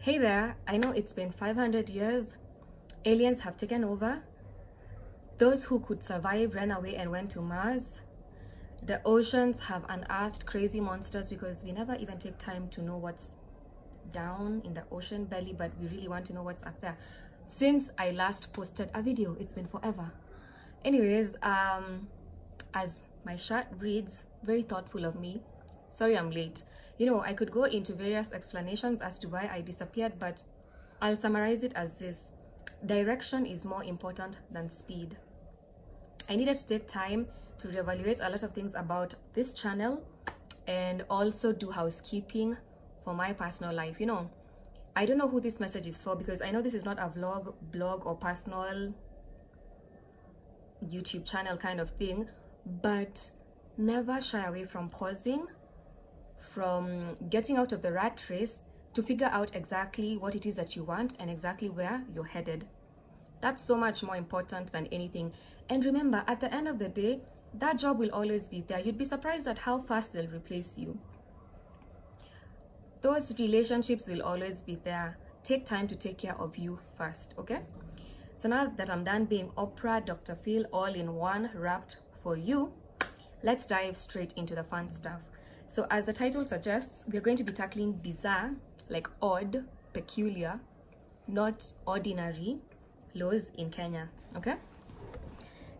Hey there, I know it's been 500 years. Aliens have taken over. Those who could survive ran away and went to Mars. The oceans have unearthed crazy monsters because we never even take time to know what's down in the ocean belly, but we really want to know what's up there. Since I last posted a video, it's been forever. Anyways, as my shirt reads, very thoughtful of me. Sorry I'm late. You know, I could go into various explanations as to why I disappeared, but I'll summarize it as this. Direction is more important than speed. I needed to take time to reevaluate a lot of things about this channel and also do housekeeping for my personal life. You know, I don't know who this message is for, because I know this is not a vlog, blog, or personal YouTube channel kind of thing, but never shy away from pausing, from getting out of the rat race to figure out exactly what it is that you want and exactly where you're headed. That's so much more important than anything. And remember, at the end of the day, that job will always be there. You'd be surprised at how fast they'll replace you. Those relationships will always be there. Take time to take care of you first, okay? So now that I'm done being Oprah, Dr. Phil, all in one, wrapped for you, let's dive straight into the fun stuff. So as the title suggests, we're going to be tackling bizarre, like odd, peculiar, not ordinary laws in Kenya, okay?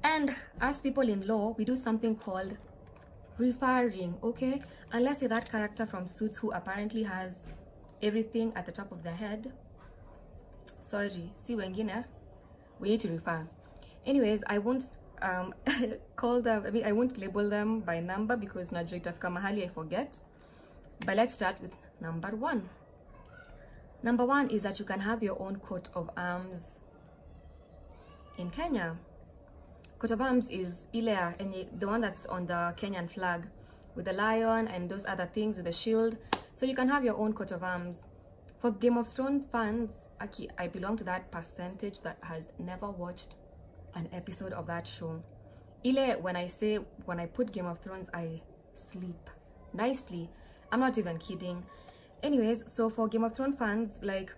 And as people in law, we do something called referring, okay? Unless you're that character from Suits who apparently has everything at the top of their head. Sorry, see wengine, we need to refer. Anyways, I won't call them, I won't label them by number because najua itafika mahali I forget. But let's start with number one. Number one is that you can have your own coat of arms in Kenya. Coat of arms is ile, the one that's on the Kenyan flag with the lion and those other things with the shield. So you can have your own coat of arms. For Game of Thrones fans, I belong to that percentage that has never watched an episode of that show. Ile, when I put Game of Thrones, I sleep nicely. I'm not even kidding. Anyways, so for Game of Thrones fans, like,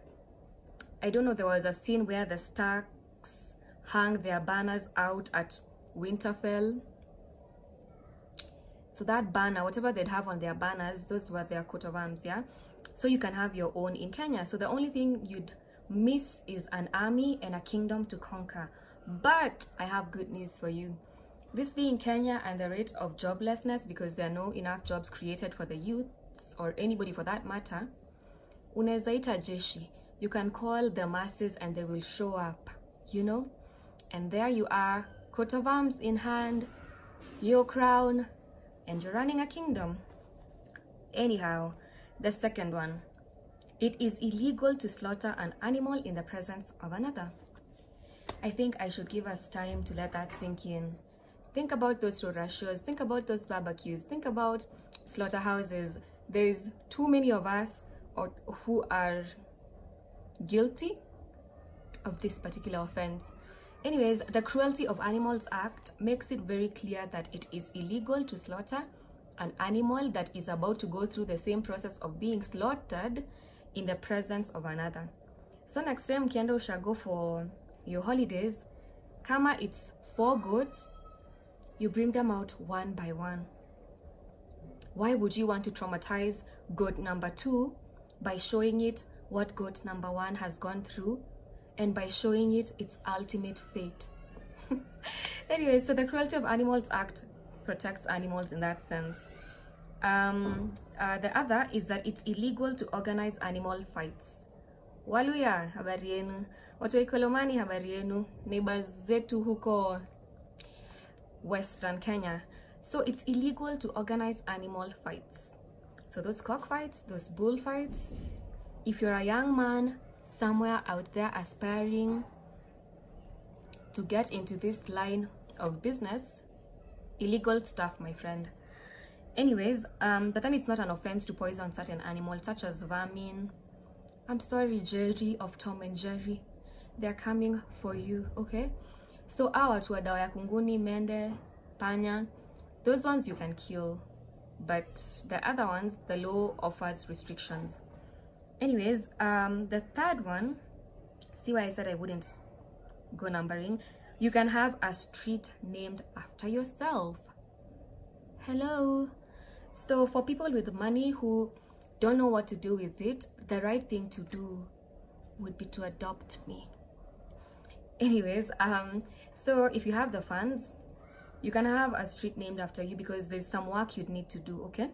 I don't know, there was a scene where the Starks hung their banners out at Winterfell. So that banner, whatever they'd have on their banners, those were their coat of arms, yeah? So you can have your own in Kenya. So the only thing you'd miss is an army and a kingdom to conquer. But I have good news for you. This being Kenya and the rate of joblessness, because there are no enough jobs created for the youths or anybody for that matter, unaweza ita jeshi. You can call the masses and they will show up, you know? And there you are, coat of arms in hand, your crown, and you're running a kingdom. Anyhow, the second one. It is illegal to slaughter an animal in the presence of another. I think I should give us time to let that sink in. Think about those shows, think about those barbecues, think about slaughterhouses. There's too many of us who are guilty of this particular offense. Anyways, the Cruelty of Animals Act makes it very clear that it is illegal to slaughter an animal that is about to go through the same process of being slaughtered in the presence of another. So next time mkienda ushago for your holidays, kama it's 4 goats, you bring them out one by one. Why would you want to traumatize goat number 2 by showing it what goat number 1 has gone through and by showing it its ultimate fate? Anyway, so the Cruelty of Animals Act protects animals in that sense. The other is that it's illegal to organize animal fights. Waluya, habari yenu. Watu wa Ikolomani, habari yenu. Neighbors zetu huko Western Kenya. So it's illegal to organize animal fights. So those cockfights, those bullfights, if you're a young man somewhere out there aspiring to get into this line of business, illegal stuff, my friend. Anyways, but then it's not an offense to poison certain animals such as vermin. I'm sorry, Jerry of Tom and Jerry, they're coming for you, okay? So our watu wa dawa ya kunguni, mende, panya, those ones you can kill, but the other ones, the law offers restrictions. Anyways, the third one, see why I said I wouldn't go numbering. You can have a street named after yourself. Hello. So for people with money who don't know what to do with it, the right thing to do would be to adopt me. Anyways, so if you have the funds, you can have a street named after you, because there's some work you'd need to do. Okay,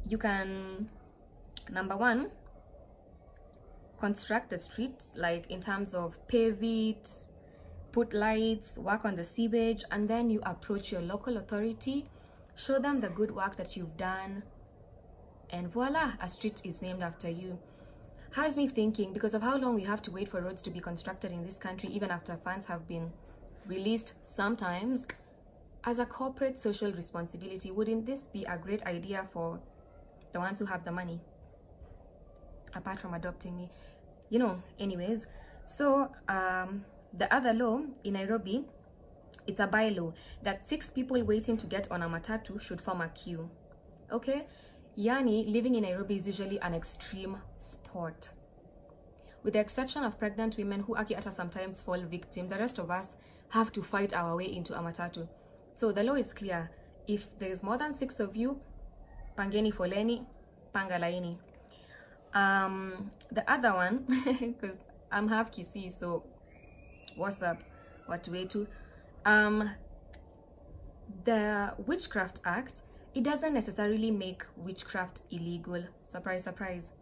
you can, number one, construct the street, like in terms of pave it, put lights, work on the sewage, and then you approach your local authority, show them the good work that you've done, and voila, a street is named after you. Has me thinking, because of how long we have to wait for roads to be constructed in this country, even after funds have been released, sometimes as a corporate social responsibility, wouldn't this be a great idea for the ones who have the money, apart from adopting me, you know? Anyways, so the other law in Nairobi, it's a bylaw that 6 people waiting to get on a matatu should form a queue. Okay, yani living in Nairobi is usually an extreme sport, with the exception of pregnant women who akiata sometimes fall victim. The rest of us have to fight our way into a matatu. So the law is clear: if there's more than 6 of you, pangeni foleni, panga laini. The other one, because I'm half Kisii, so what's up, watu wetu, the Witchcraft Act, it doesn't necessarily make witchcraft illegal. Surprise, surprise.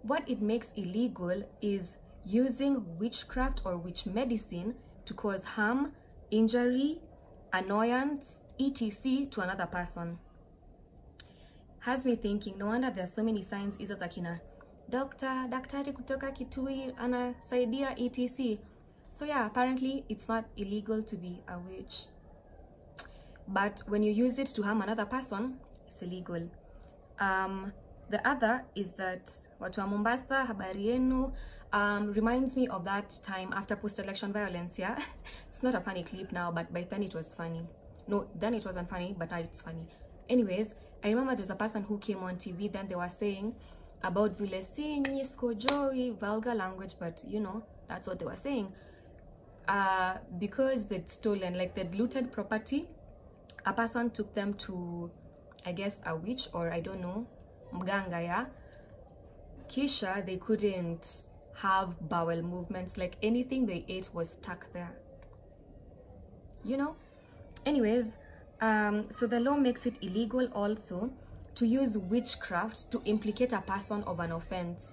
What it makes illegal is using witchcraft or witch medicine to cause harm, injury, annoyance, etc. to another person. Has me thinking, no wonder there's so many signs hizo za kina daktari kutoka Kitui anasaidia etc. So yeah, apparently it's not illegal to be a witch, but when you use it to harm another person, it's illegal. The other is that watu wa Mombasa, habari yenu, reminds me of that time after post-election violence. Yeah, it's not a funny clip now, but by then it was funny. No, then it wasn't funny, but now it's funny. Anyways, I remember there's a person who came on TV, then they were saying about vile sinyi skojoi, vulgar language, but you know, that's what they were saying. Because they'd stolen, like they'd looted property, a person took them to, I guess, a witch, or I don't know, mganga, yeah? Kisha, they couldn't have bowel movements, like anything they ate was stuck there, you know? Anyways, so the law makes it illegal also to use witchcraft to implicate a person of an offense.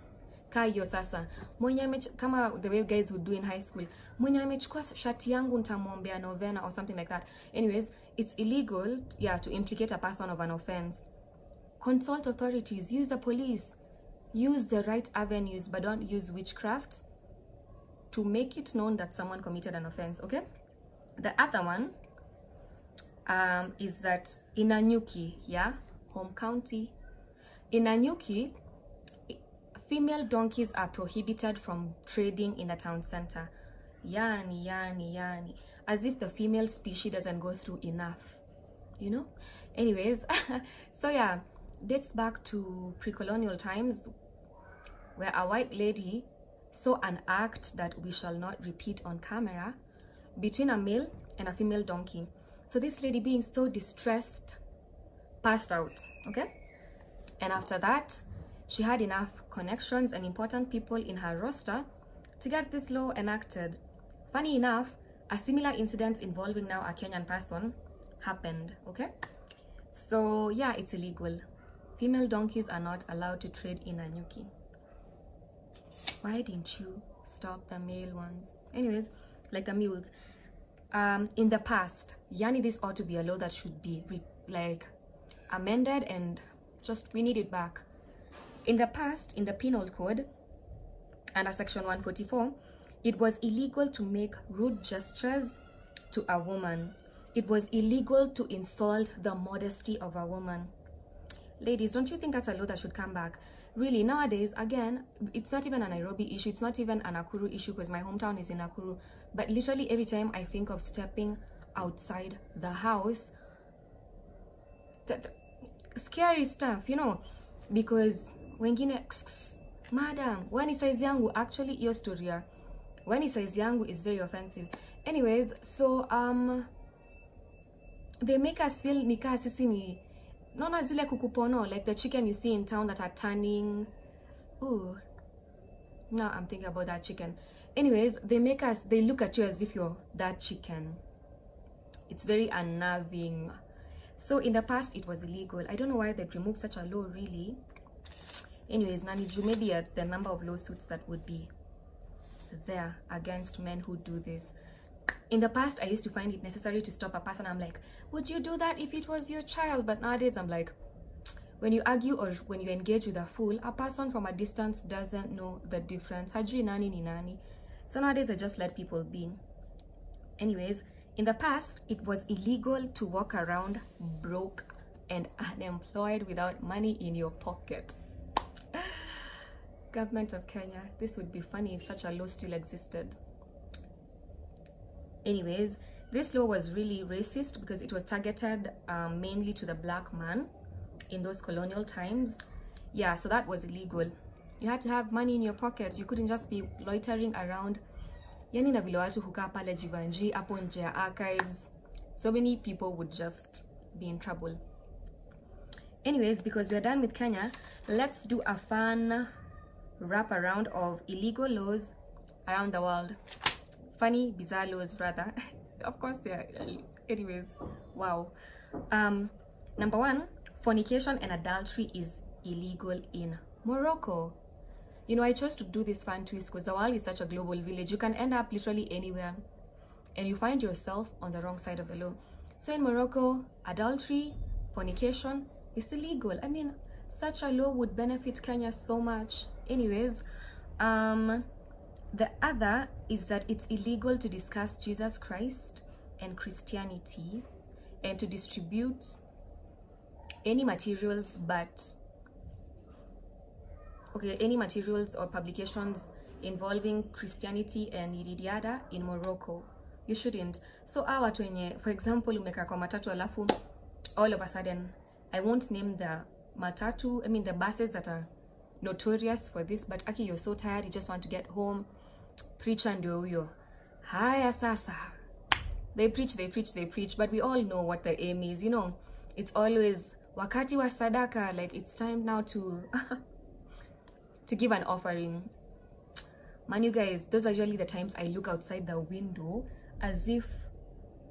Kayo sasa, kama the way guys would do in high school, mwenye amechukua shati yangu nitamuombea novena or something like that. Anyways, it's illegal, yeah, to implicate a person of an offense. Consult authorities, use the police, use the right avenues, but don't use witchcraft to make it known that someone committed an offense. Okay, the other one is that in Nanyuki, yeah, home county, in Nanyuki, female donkeys are prohibited from trading in the town center. Yani, as if the female species doesn't go through enough, you know? Anyways, so yeah, dates back to pre-colonial times, where a white lady saw an act that we shall not repeat on camera between a male and a female donkey. So this lady, being so distressed, passed out. Okay, and after that, she had enough connections and important people in her roster to get this law enacted. Funny enough, a similar incident involving now a Kenyan person happened. Okay, so yeah, it's illegal. Female donkeys are not allowed to trade in Nanyuki. Why didn't you stop the male ones? Anyways, like the mules. In the past, yani, this ought to be a law that should be like amended, and just we need it back. In the past, in the penal code, under section 144, it was illegal to make rude gestures to a woman. It was illegal to insult the modesty of a woman. Ladies, don't you think that's a law that should come back? Really, nowadays, again, it's not even a Nairobi issue, it's not even a Nakuru issue, because my hometown is in Nakuru. But literally every time I think of stepping outside the house, scary stuff, you know, because wengine Madam, when size yangu, actually your story, when size yangu is very offensive. Anyways, so they make us feel nika sisi ni nona zile kukupono, like the chicken you see in town that are turning. Ooh, now I'm thinking about that chicken. Anyways, they look at you as if you're that chicken. It's very unnerving. So in the past it was illegal. I don't know why they removed such a law, really. Anyways, Naniju, maybe at the number of lawsuits that would be there against men who do this. In the past, I used to find it necessary to stop a person. I'm like, would you do that if it was your child? But nowadays, I'm like, when you argue or when you engage with a fool, a person from a distance doesn't know the difference. Hajui nani ni nani. So nowadays, I just let people be. Anyways, in the past, it was illegal to walk around broke and unemployed without money in your pocket. Government of Kenya, this would be funny if such a law still existed. Anyways, this law was really racist because it was targeted mainly to the black man in those colonial times. Yeah, so that was illegal. You had to have money in your pockets. You couldn't just be loitering around. Yani na vile watu hukaa pale Jivanji, hapo nje ya archives. So many people would just be in trouble. Anyways, because we're done with Kenya, let's do a fun wrap around of illegal laws around the world. Funny, bizarre laws rather. Of course, yeah. Anyways, wow. Number 1, fornication and adultery is illegal in Morocco. You know, I chose to do this fun twist because the world is such a global village. You can end up literally anywhere and you find yourself on the wrong side of the law. So in Morocco, adultery, fornication is illegal. I mean, such a law would benefit Kenya so much. Anyways, the other is that it's illegal to discuss Jesus Christ and Christianity and to distribute any materials any materials or publications involving Christianity and yada in Morocco. You shouldn't. So our for example, umeka kwa matatu alafu all of a sudden, I won't name the matatu, the buses that are notorious for this, but aki, you're so tired, you just want to get home. Preacher ndio huyo. Haya sasa. They preach, but we all know what the aim is, you know. It's always wakati wa sadaka, like it's time now to to give an offering. Man, you guys, those are usually the times I look outside the window as if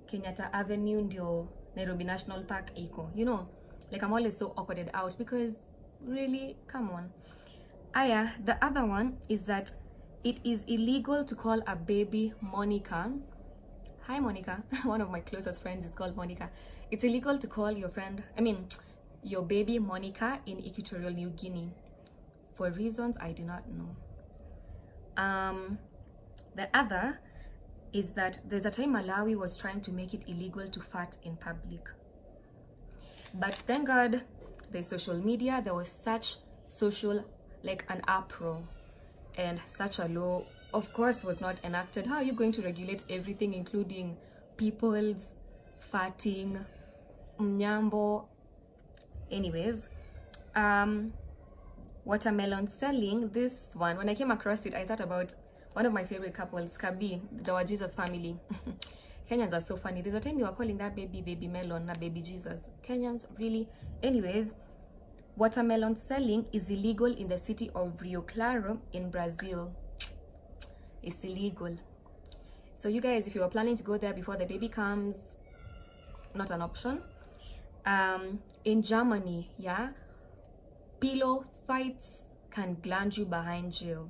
Kenyatta Avenue ndio Nairobi National Park iko, you know. Like I'm always so awkwarded out because really, come on. Aya, the other one is that it is illegal to call a baby Monica. Hi Monica. One of my closest friends is called Monica. It's illegal to call your baby Monica in Equatorial New Guinea for reasons I do not know. The other is that there's a time Malawi was trying to make it illegal to fart in public. But thank God there's social media. There was such an uproar, and such a law, of course, was not enacted. How are you going to regulate everything, including people's farting, mnyambo? Anyways, watermelon selling. This one, when I came across it, I thought about one of my favorite couples, Kabi, the Jesus family. Kenyans are so funny. There's a time you were calling that baby melon, not baby Jesus. Kenyans, really? Anyways, watermelon selling is illegal in the city of Rio Claro in Brazil. It's illegal. So you guys, if you are planning to go there before the baby comes, not an option. In Germany, yeah, pillow fights can land you behind jail.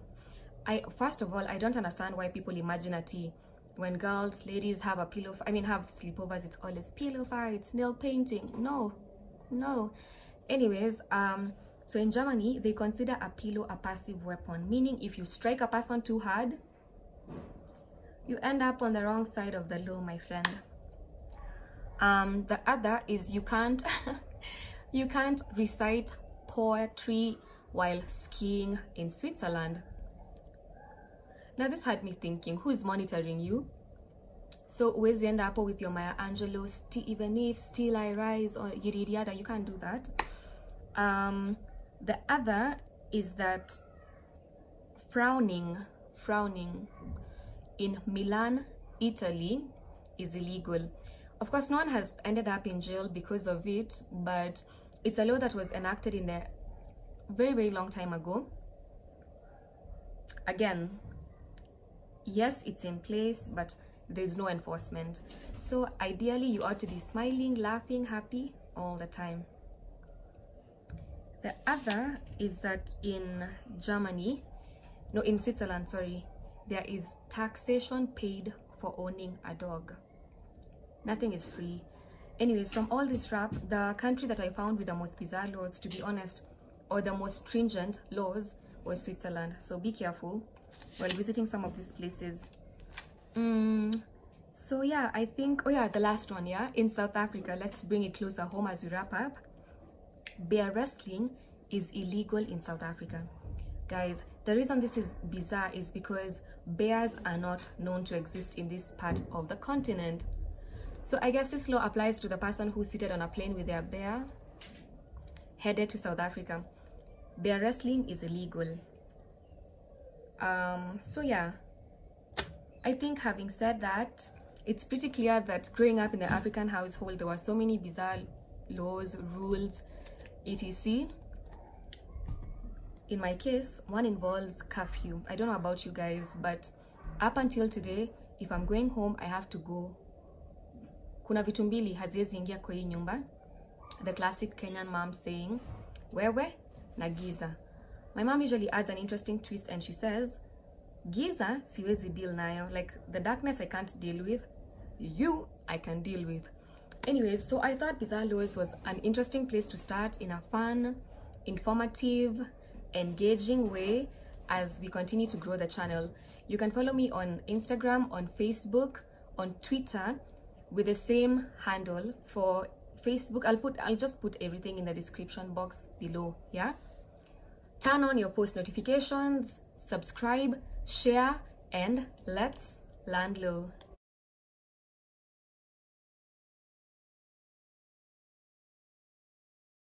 First of all, I don't understand why people imagine a tea. When girls, ladies have have sleepovers, it's always pillow fights, nail painting. No. Anyways, so in Germany, they consider a pillow a passive weapon, meaning if you strike a person too hard, you end up on the wrong side of the law, my friend. The other is you can't recite poetry while skiing in Switzerland. Now this had me thinking, who is monitoring you? So always end up with your Maya Angelou, even if still I rise, or yada, you can't do that. The other is that frowning in Milan, Italy is illegal. Of course, no one has ended up in jail because of it, but it's a law that was enacted in a very, very long time ago. Again, yes, it's in place, but there's no enforcement. So ideally, you ought to be smiling, laughing, happy all the time. The other is that in Switzerland, sorry, there is taxation paid for owning a dog. Nothing is free. Anyways, from all this rap, the country that I found with the most bizarre laws, to be honest, or the most stringent laws, was Switzerland. So be careful while visiting some of these places. So yeah, I think, oh yeah, the last one, yeah, in South Africa, let's bring it closer home as we wrap up. Bear wrestling is illegal in South Africa. Guys, the reason this is bizarre is because bears are not known to exist in this part of the continent. So I guess this law applies to the person who's seated on a plane with their bear headed to South Africa. Bear wrestling is illegal. So yeah, I think having said that, it's pretty clear that growing up in the African household, there were so many bizarre laws, rules, etc. In my case, one involves curfew. I don't know about you guys, but up until today, if I'm going home, I have to go. Kuna vitu mbili haziwezi ingia kwa hii nyumba. The classic Kenyan mom saying, wewe na giza. My mom usually adds an interesting twist and she says, giza siwezi deal nayo. Like the darkness I can't deal with, you I can deal with. Anyways, so I thought Bizarre Laws was an interesting place to start in a fun, informative, engaging way as we continue to grow the channel. You can follow me on Instagram, on Facebook, on Twitter with the same handle. For Facebook, I'll just put everything in the description box below. Yeah, turn on your post notifications, subscribe, share, and let's land low.